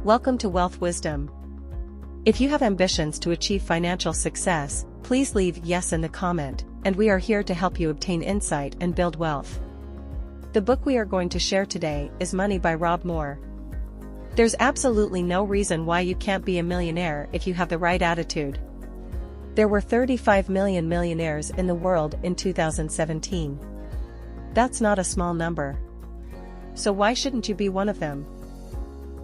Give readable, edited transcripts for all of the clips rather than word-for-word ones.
Welcome to Wealth Wisdom. If you have ambitions to achieve financial success, please leave yes in the comment, and we are here to help you obtain insight and build wealth. The book we are going to share today is Money by Rob Moore. There's absolutely no reason why you can't be a millionaire if you have the right attitude. There were 35 million millionaires in the world in 2017. That's not a small number. So why shouldn't you be one of them?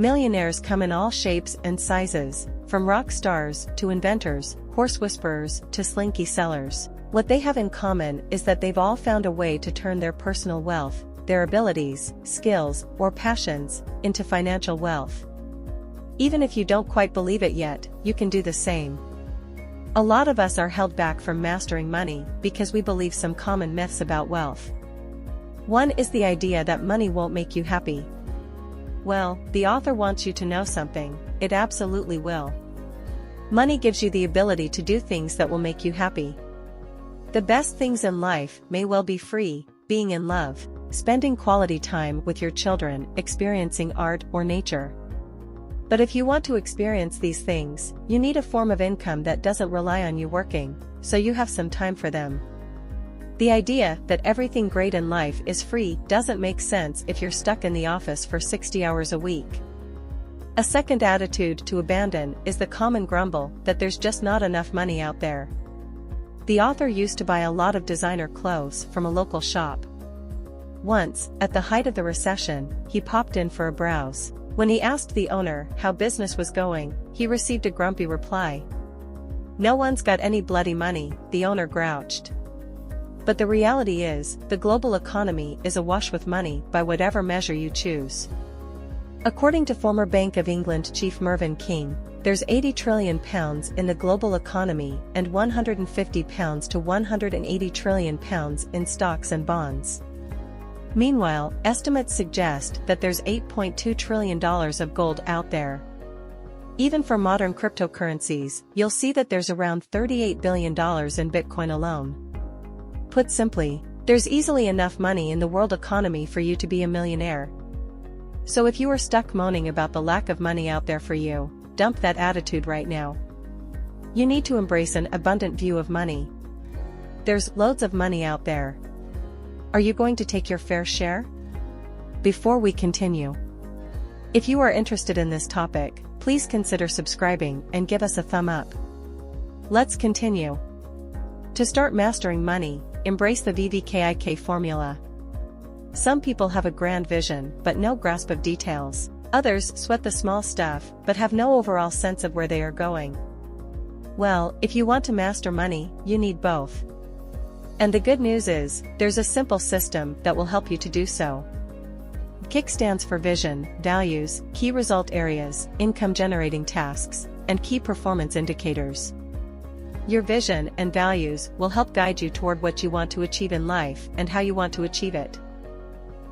Millionaires come in all shapes and sizes, from rock stars to inventors, horse whisperers to slinky sellers. What they have in common is that they've all found a way to turn their personal wealth, their abilities, skills, or passions, into financial wealth. Even if you don't quite believe it yet, you can do the same. A lot of us are held back from mastering money because we believe some common myths about wealth. One is the idea that money won't make you happy. Well, the author wants you to know something, it absolutely will. Money gives you the ability to do things that will make you happy. The best things in life may well be free: being in love, spending quality time with your children, experiencing art or nature. But if you want to experience these things, you need a form of income that doesn't rely on you working, so you have some time for them. The idea that everything great in life is free doesn't make sense if you're stuck in the office for 60 hours a week. A second attitude to abandon is the common grumble that there's just not enough money out there. The author used to buy a lot of designer clothes from a local shop. Once, at the height of the recession, he popped in for a browse. When he asked the owner how business was going, he received a grumpy reply. "No one's got any bloody money," the owner grouched. But the reality is, the global economy is awash with money by whatever measure you choose. According to former Bank of England chief Mervyn King, there's £80 trillion in the global economy and £150 to £180 trillion in stocks and bonds. Meanwhile, estimates suggest that there's $8.2 trillion of gold out there. Even for modern cryptocurrencies, you'll see that there's around $38 billion in Bitcoin alone. Put simply, there's easily enough money in the world economy for you to be a millionaire. So if you are stuck moaning about the lack of money out there for you, dump that attitude right now. You need to embrace an abundant view of money. There's loads of money out there. Are you going to take your fair share? Before we continue, if you are interested in this topic, please consider subscribing and give us a thumb up. Let's continue. To start mastering money, embrace the VVKIK formula. Some people have a grand vision but no grasp of details. Others sweat the small stuff but have no overall sense of where they are going. Well, if you want to master money, you need both. And the good news is, there's a simple system that will help you to do so. KIC stands for Vision, Values, Key Result Areas, Income Generating Tasks, and Key Performance Indicators. Your vision and values will help guide you toward what you want to achieve in life and how you want to achieve it.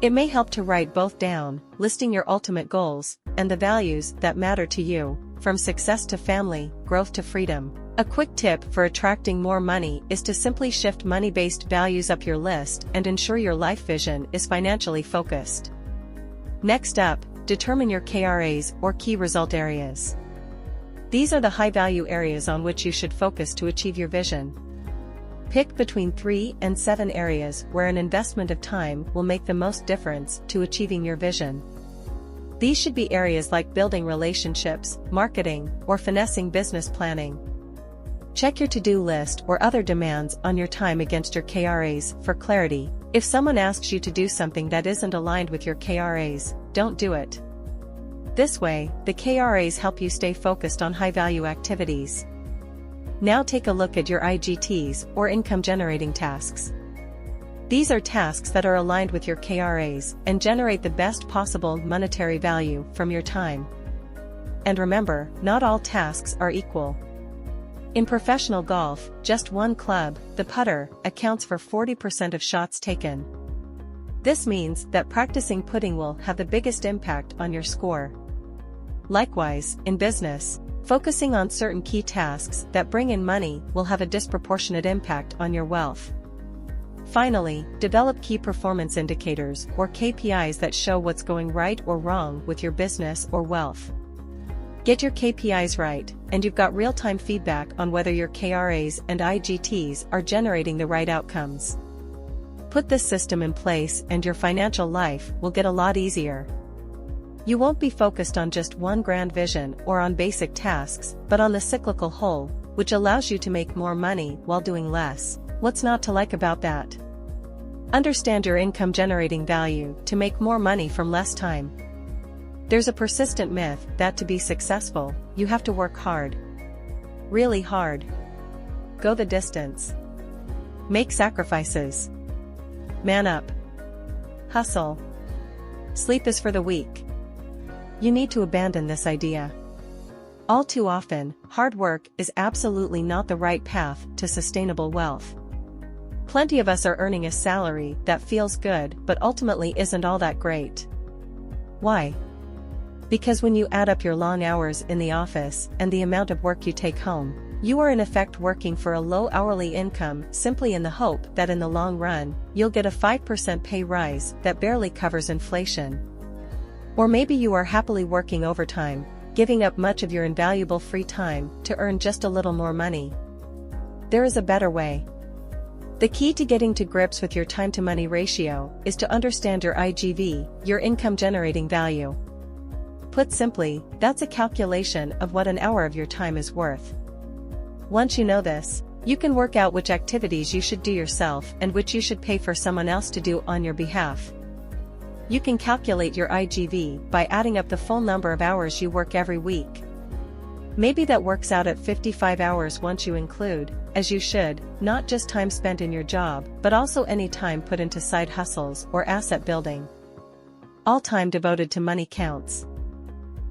It may help to write both down, listing your ultimate goals, and the values that matter to you, from success to family, growth to freedom. A quick tip for attracting more money is to simply shift money-based values up your list and ensure your life vision is financially focused. Next up, determine your KRAs or Key Result Areas. These are the high-value areas on which you should focus to achieve your vision. Pick between 3 and 7 areas where an investment of time will make the most difference to achieving your vision. These should be areas like building relationships, marketing, or finessing business planning. Check your to-do list or other demands on your time against your KRAs for clarity. If someone asks you to do something that isn't aligned with your KRAs, don't do it. This way, the KRAs help you stay focused on high-value activities. Now take a look at your IGTs, or income-generating tasks. These are tasks that are aligned with your KRAs and generate the best possible monetary value from your time. And remember, not all tasks are equal. In professional golf, just one club, the putter, accounts for 40% of shots taken. This means that practicing putting will have the biggest impact on your score. Likewise, in business, focusing on certain key tasks that bring in money will have a disproportionate impact on your wealth. Finally, develop key performance indicators or KPIs that show what's going right or wrong with your business or wealth. Get your KPIs right, and you've got real-time feedback on whether your KRAs and IGTs are generating the right outcomes. Put this system in place and your financial life will get a lot easier. You won't be focused on just one grand vision or on basic tasks, but on the cyclical whole, which allows you to make more money while doing less. What's not to like about that? Understand your income generating value to make more money from less time. There's a persistent myth that to be successful, you have to work hard. Really hard. Go the distance. Make sacrifices. Man up. Hustle. Sleep is for the weak. You need to abandon this idea. All too often, hard work is absolutely not the right path to sustainable wealth. Plenty of us are earning a salary that feels good but ultimately isn't all that great. Why? Because when you add up your long hours in the office and the amount of work you take home, you are in effect working for a low hourly income simply in the hope that in the long run, you'll get a 5% pay rise that barely covers inflation. Or maybe you are happily working overtime, giving up much of your invaluable free time to earn just a little more money. There is a better way. The key to getting to grips with your time-to-money ratio is to understand your IGV, your income generating value. Put simply, that's a calculation of what an hour of your time is worth. Once you know this, you can work out which activities you should do yourself and which you should pay for someone else to do on your behalf. You can calculate your IGV by adding up the full number of hours you work every week. Maybe that works out at 55 hours once you include, as you should, not just time spent in your job, but also any time put into side hustles or asset building. All time devoted to money counts.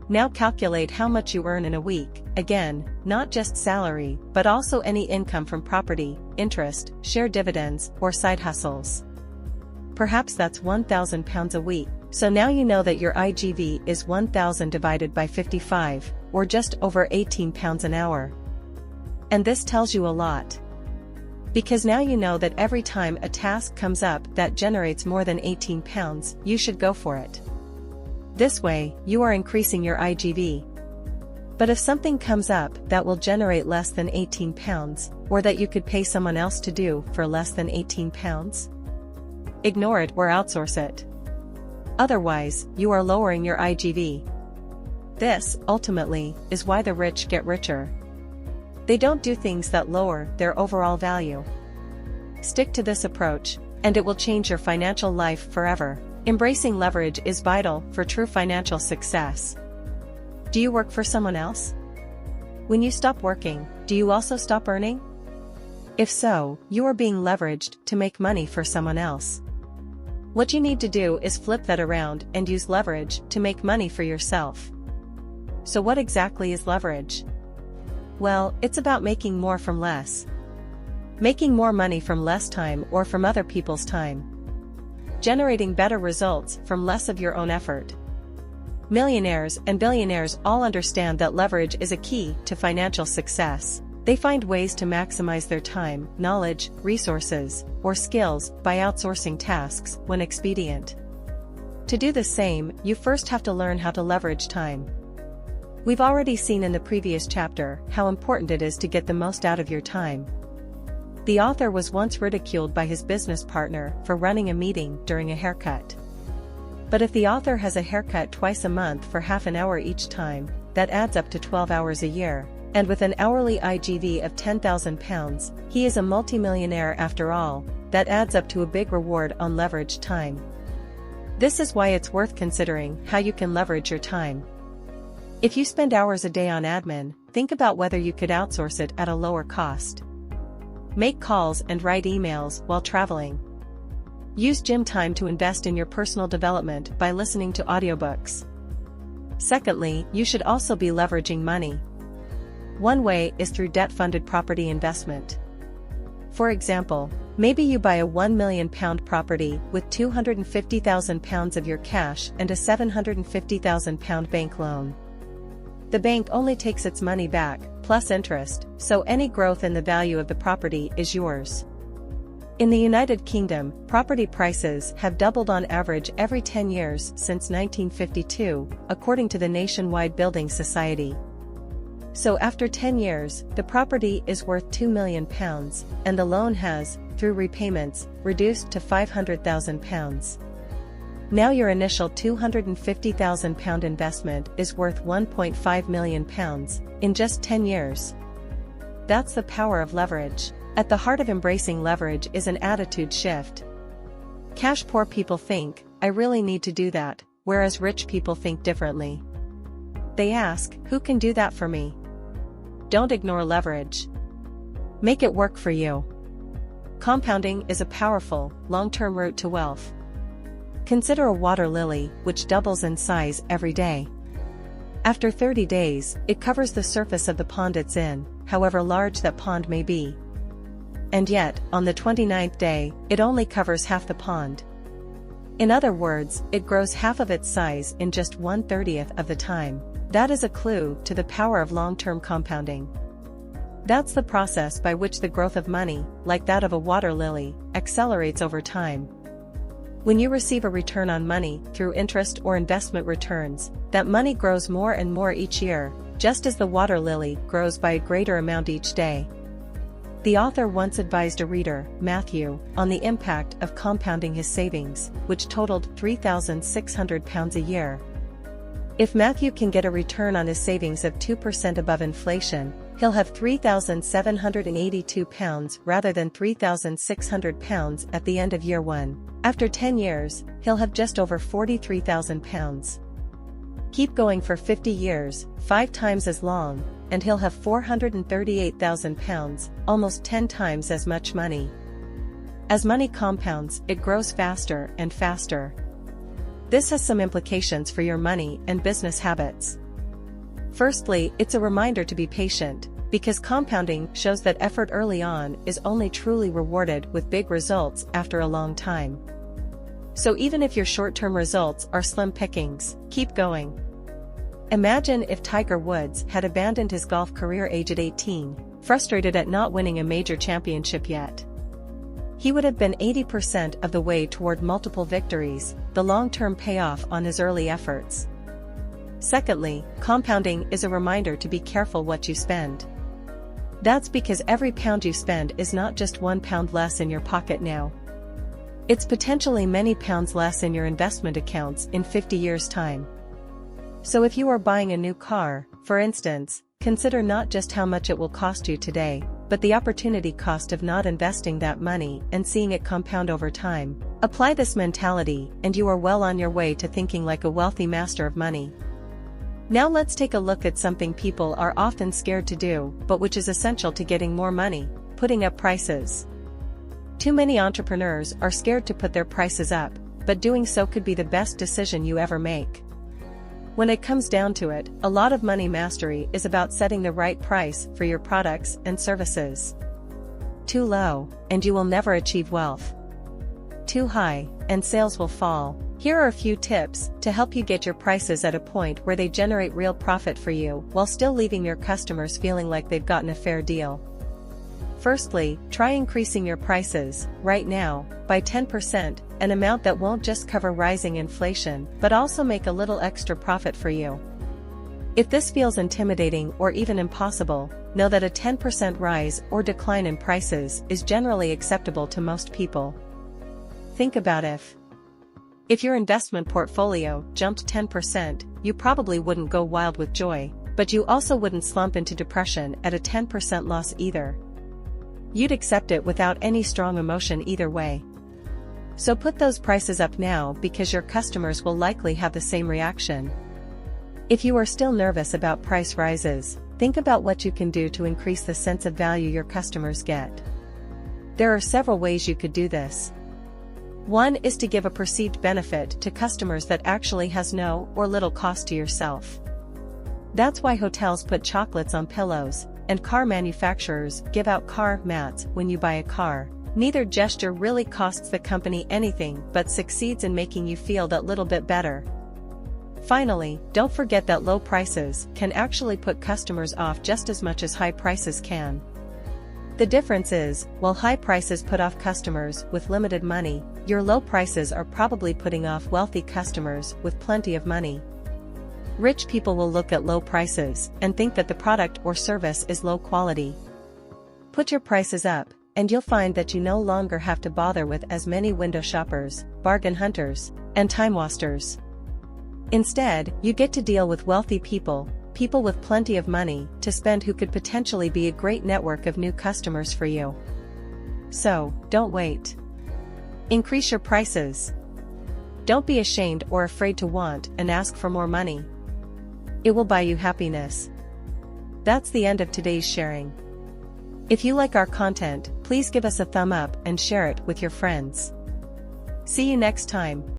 Now calculate how much you earn in a week, again, not just salary, but also any income from property, interest, share dividends, or side hustles. Perhaps that's £1,000 a week, so now you know that your IGV is 1,000 divided by 55, or just over £18 an hour. And this tells you a lot. Because now you know that every time a task comes up that generates more than £18, you should go for it. This way, you are increasing your IGV. But if something comes up that will generate less than £18, or that you could pay someone else to do for less than £18, ignore it or outsource it. Otherwise, you are lowering your IGV. This, ultimately, is why the rich get richer. They don't do things that lower their overall value. Stick to this approach, and it will change your financial life forever. Embracing leverage is vital for true financial success. Do you work for someone else? When you stop working, do you also stop earning? If so, you are being leveraged to make money for someone else. What you need to do is flip that around and use leverage to make money for yourself. So what exactly is leverage? Well, it's about making more from less. Making more money from less time or from other people's time. Generating better results from less of your own effort. Millionaires and billionaires all understand that leverage is a key to financial success. They find ways to maximize their time, knowledge, resources, or skills by outsourcing tasks when expedient. To do the same, you first have to learn how to leverage time. We've already seen in the previous chapter how important it is to get the most out of your time. The author was once ridiculed by his business partner for running a meeting during a haircut. But if the author has a haircut twice a month for half an hour each time, that adds up to 12 hours a year, and with an hourly IGV of £10,000, he is a multi-millionaire after all. That adds up to a big reward on leveraged time. This is why it's worth considering how you can leverage your time. If you spend hours a day on admin, think about whether you could outsource it at a lower cost. Make calls and write emails while traveling. Use gym time to invest in your personal development by listening to audiobooks. Secondly, you should also be leveraging money. One way is through debt-funded property investment. For example, maybe you buy a £1 million property with £250,000 of your cash and a £750,000 bank loan. The bank only takes its money back, plus interest, so any growth in the value of the property is yours. In the United Kingdom, property prices have doubled on average every 10 years since 1952, according to the Nationwide Building Society. So after 10 years, the property is worth £2 million, and the loan has, through repayments, reduced to £500,000. Now your initial £250,000 investment is worth £1.5 million in just 10 years. That's the power of leverage. At the heart of embracing leverage is an attitude shift. Cash poor people think, I really need to do that, whereas rich people think differently. They ask, who can do that for me? Don't ignore leverage. Make it work for you. Compounding is a powerful, long-term route to wealth. Consider a water lily, which doubles in size every day. After 30 days, it covers the surface of the pond it's in, however large that pond may be. And yet, on the 29th day, it only covers half the pond. In other words, it grows half of its size in just 1/30th of the time. That is a clue to the power of long-term compounding. That's the process by which the growth of money, like that of a water lily, accelerates over time. When you receive a return on money through interest or investment returns, that money grows more and more each year, just as the water lily grows by a greater amount each day. The author once advised a reader, Matthew, on the impact of compounding his savings, which totaled £3,600 a year. If Matthew can get a return on his savings of 2% above inflation, he'll have £3,782 rather than £3,600 at the end of year 1. After 10 years, he'll have just over £43,000. Keep going for 50 years, 5 times as long, and he'll have £438,000, almost 10 times as much money. As money compounds, it grows faster and faster. This has some implications for your money and business habits. Firstly, it's a reminder to be patient, because compounding shows that effort early on is only truly rewarded with big results after a long time. So even if your short-term results are slim pickings, keep going. Imagine if Tiger Woods had abandoned his golf career aged 18, frustrated at not winning a major championship yet. He would have been 80% of the way toward multiple victories, the long-term payoff on his early efforts. Secondly, compounding is a reminder to be careful what you spend. That's because every pound you spend is not just 1 pound less in your pocket now. It's potentially many pounds less in your investment accounts in 50 years' time. So if you are buying a new car, for instance, consider not just how much it will cost you today, but the opportunity cost of not investing that money and seeing it compound over time. Apply this mentality, and you are well on your way to thinking like a wealthy master of money. Now let's take a look at something people are often scared to do, but which is essential to getting more money: putting up prices. Too many entrepreneurs are scared to put their prices up, but doing so could be the best decision you ever make. When it comes down to it, a lot of money mastery is about setting the right price for your products and services. Too low, and you will never achieve wealth. Too high, and sales will fall. Here are a few tips to help you get your prices at a point where they generate real profit for you, while still leaving your customers feeling like they've gotten a fair deal. Firstly, try increasing your prices, right now, by 10%, an amount that won't just cover rising inflation, but also make a little extra profit for you. If this feels intimidating or even impossible, know that a 10% rise or decline in prices is generally acceptable to most people. Think about if your investment portfolio jumped 10%, you probably wouldn't go wild with joy, but you also wouldn't slump into depression at a 10% loss either. You'd accept it without any strong emotion either way. So put those prices up now, because your customers will likely have the same reaction. If you are still nervous about price rises, think about what you can do to increase the sense of value your customers get. There are several ways you could do this. One is to give a perceived benefit to customers that actually has no or little cost to yourself. That's why hotels put chocolates on pillows, and car manufacturers give out car mats when you buy a car. Neither gesture really costs the company anything but succeeds in making you feel that little bit better. Finally, don't forget that low prices can actually put customers off just as much as high prices can. The difference is, while high prices put off customers with limited money, your low prices are probably putting off wealthy customers with plenty of money. Rich people will look at low prices and think that the product or service is low quality. Put your prices up, and you'll find that you no longer have to bother with as many window shoppers, bargain hunters, and time wasters. Instead, you get to deal with wealthy people, people with plenty of money to spend who could potentially be a great network of new customers for you. So, don't wait. Increase your prices. Don't be ashamed or afraid to want and ask for more money. It will buy you happiness. That's the end of today's sharing. If you like our content, please give us a thumb up and share it with your friends. See you next time.